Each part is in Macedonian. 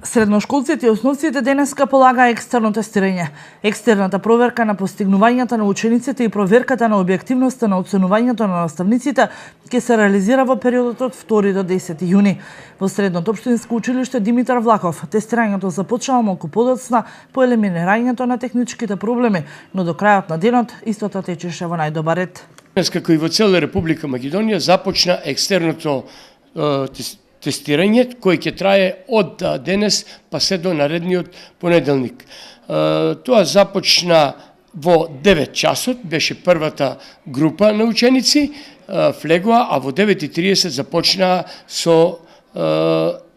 Средношколците и основците денеска полагаа екстерно тестирање. Екстерната проверка на постигнувањата на учениците и проверката на објективноста на оценувањето на наставниците ќе се реализира во периодот од 2 до 10 јуни. Во Средното општинско училиште Димитар Влахов тестирањето започнало малку подоцна по елиминирањето на техничките проблеми, но до крајот на денот истото течеше во најдобар ред. Денес, како и во цела Република Македонија, започна екстерното тестирање кој ќе трае од денес па се до наредниот понеделник. Тоа започна во 9 часот, беше првата група на ученици, влегоа, а во 9:30 започнаа со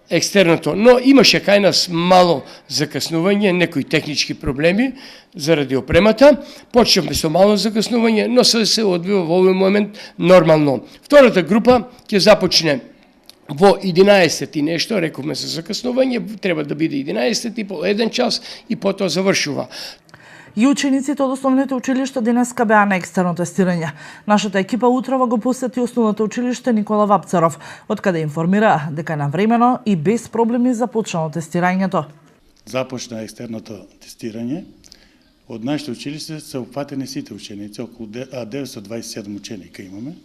екстерното. Но имаше кај нас мало закаснување, некои технички проблеми заради опремата. Почнавме со мало закаснување, но се одвива во овој момент нормално. Втората група ќе започне во 11 и нешто, рековме се закаснување, треба да биде 11 и по 1 час и потоа завршува. И учениците од основните училишта денеска беа на екстерно тестирање. Нашата екипа утрово го посети основното училиште Никола Вапцаров, од каде информира дека навремено и без проблеми започнало тестирањето. Започна екстерното тестирање. Од нашето училиште се опфатени сите ученици, околу 927 ученика имаме,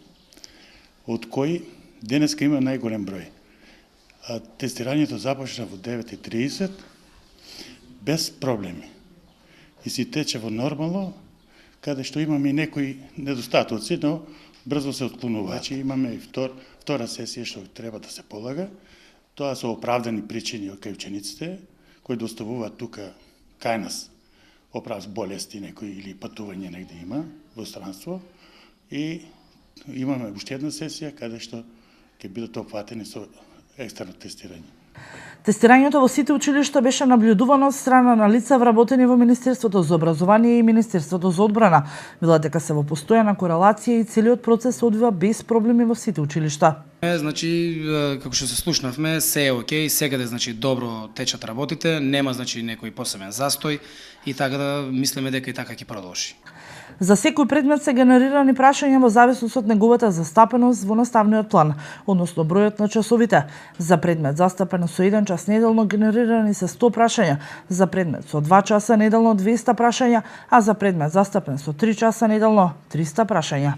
од кои денеска има најголем број. Тестирањето започна во 9:30 без проблеми. И си тече во нормално, каде што имаме и некои недостатоци, но брзо се отклонува. Имаме и втора сесија што треба да се полага. Тоа се оправдани причини од кај учениците, кои доставуваат тука кај нас оправдани болести некои или патување негде има во странство. И имаме уште една сесија каде што ќе бидат опфатени со екстерно тестирање. Тестирањето во сите училишта беше наблюдувано од страна на лица вработени во Министерството за образование и Министерството за одбрана. Вела дека се во постојана корелација и целиот процес се одвива без проблеми во сите училишта. Значи, како што се слушнавме, се е окей, секаде значи добро течат работите, нема значи некој посебен застој и така да мислиме дека и така ќе продолжи. За секој предмет се генерирани прашања во зависност од неговата застапеност во наставниот план, односно бројот на часовите. За предмет застапен со 1 час неделно генерирани се 100 прашања, за предмет со 2 часа неделно 200 прашања, а за предмет застапен со 3 часа неделно 300 прашања.